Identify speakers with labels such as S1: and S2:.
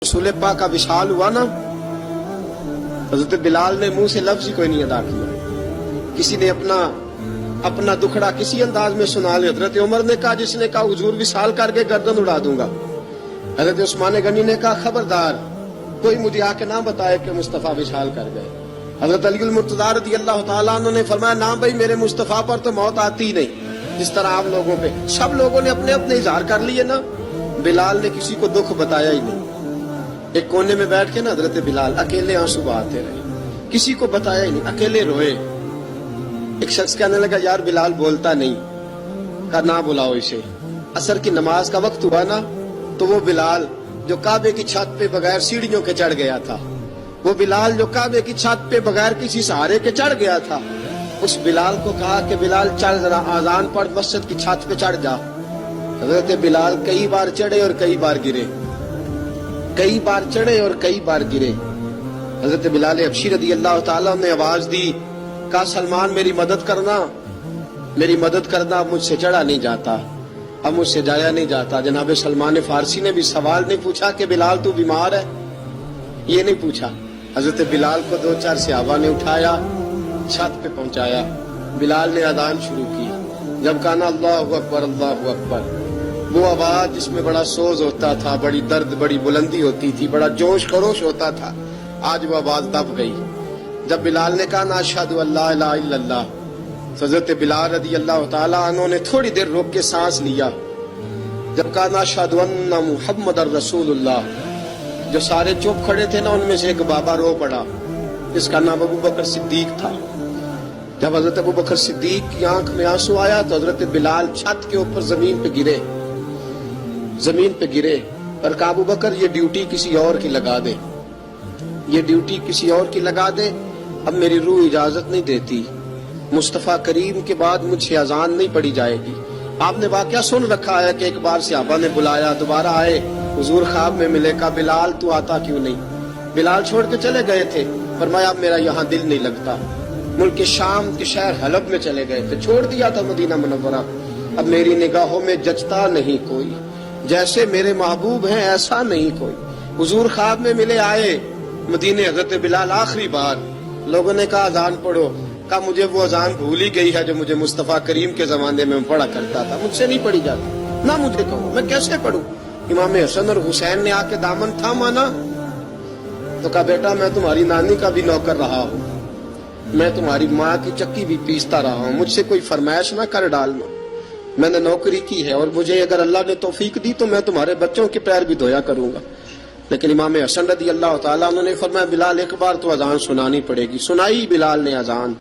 S1: रसूल पाक का विशाल हुआ ना, हजरत बिलाल ने मुंह से लफ्ज ही कोई नहीं अदा किया। किसी ने अपना दुखड़ा किसी अंदाज में सुना लिया। हजरत उमर ने कहा, जिसने कहा हुजूर विशाल करके गर्दन उड़ा दूंगा। हजरत उस्मान गनी ने कहा, खबरदार कोई मुझे आके ना बताए कि मुस्तफा विशाल कर गए। हजरत अली मुर्तजा रज़ी अल्लाह तआला अन्हु ने फरमाया, ना भाई मेरे मुस्तफा पर तो मौत आती ही नहीं। जिस तरह आप लोगों पे सब लोगों ने अपने अपने इजहार कर लिए ना, बिलाल ने किसी को दुख बताया ही नहीं। एक कोने में बैठ के ना हजरत बिलाल अकेले आंसू बहाते रहे, किसी को बताया ही नहीं, अकेले रोए। एक शख्स कहने लगा, यार बिलाल बोलता नहीं। कहा, ना बुलाओ इसे। असर की नमाज का वक्त हुआ ना, तो वो बिलाल जो काबे की छत पे बगैर सीढ़ियों के चढ़ गया था, वो बिलाल जो काबे की छत पे बगैर किसी सहारे के चढ़ गया था, उस बिलाल को कहा कि बिलाल चल जरा, आजान पढ़, मस्जिद की छत पे चढ़ जा। हजरत बिलाल कई बार चढ़े और कई बार गिरे, कई बार चढ़े और कई बार गिरे। हजरत बिलाल हबशी रज़ी अल्लाह तआला ने आवाज दी, कहा, सलमान मेरी मदद करना, मेरी मदद करना। अब मुझसे चढ़ा नहीं जाता, अब मुझसे जाया नहीं जाता। जनाब सलमान फारसी ने भी सवाल नहीं पूछा कि बिलाल तू बीमार है, ये नहीं पूछा। हजरत बिलाल को दो चार सहाबा ने उठाया, छत पे पहुंचाया। बिलाल ने अजान शुरू की। जब कहा ना अल्लाहु अकबर अल्लाहु अकबर, वो आवाज जिसमें बड़ा सोज होता था, बड़ी दर्द, बड़ी बुलंदी होती थी, बड़ा जोश खरोश होता था, आज वो आवाज दब गई। जब बिलाल ने कहा, ना अशहदु अल्ला इलाहा इल्लल्लाह, हजरत बिलाल रज़ी अल्लाह तआला अन्हु ने थोड़ी देर रोक के सांस लिया। जब कहा, ना अशहदु अन्ना मुहम्मदर रसूलुल्लाह, जो सारे चुप खड़े थे ना, उनमें से एक बाबा रो पड़ा, जिसका नाम अबू बकर सिद्दीक था। जब हजरत अबू बकर सिद्दीक की आंख में आंसू आया तो हजरत बिलाल छत के ऊपर जमीन पे गिरे, जमीन पे गिरे। पर कहा, अबू बकर ये ड्यूटी किसी और की लगा दे, ये ड्यूटी किसी और की लगा दे, अब मेरी रूह इजाजत नहीं देती। मुस्तफा करीम के बाद मुझे अजान नहीं पड़ी जाएगी। आपने वाकया सुन रखा है कि एक बार सहाबा ने बुलाया, दोबारा आए, हुजूर ख्वाब में मिले। कहा, बिलाल तू आता क्यों नहीं? बिलाल छोड़ के चले गए थे। फरमाया, अब मेरा यहाँ दिल नहीं लगता। मुल्क शाम के शहर हलब में चले गए थे, छोड़ दिया था मदीना मुनव्वरा। अब मेरी निगाहों में जचता नहीं कोई, जैसे मेरे महबूब हैं ऐसा नहीं कोई। हुजूर ख्वाब में मिले, आए मदीने। हजरत बिलाल आखिरी बार, लोगों ने कहा अजान पढ़ो। कहा, मुझे वो अजान भूल ही गई है जो मुझे मुस्तफा करीम के जमाने में पढ़ा करता था, मुझसे नहीं पढ़ी जाती। ना मुझे कहो, मैं कैसे पढ़ूं? इमाम हसन और हुसैन ने आके दामन थामा ना, तो कहा, बेटा मैं तुम्हारी नानी का भी नौकर रहा हूँ, मैं तुम्हारी माँ की चक्की भी पीसता रहा हूँ, मुझसे कोई फरमाइश ना कर डालना। मैंने नौकरी की है और मुझे अगर अल्लाह ने तौफीक दी तो मैं तुम्हारे बच्चों के पैर भी धोया करूंगा। लेकिन इमाम हसन रज़ी अल्लाह तआला अन्हु ने फरमाया, बिलाल एक बार तो अजान सुनानी पड़ेगी। सुनाई बिलाल ने अजान।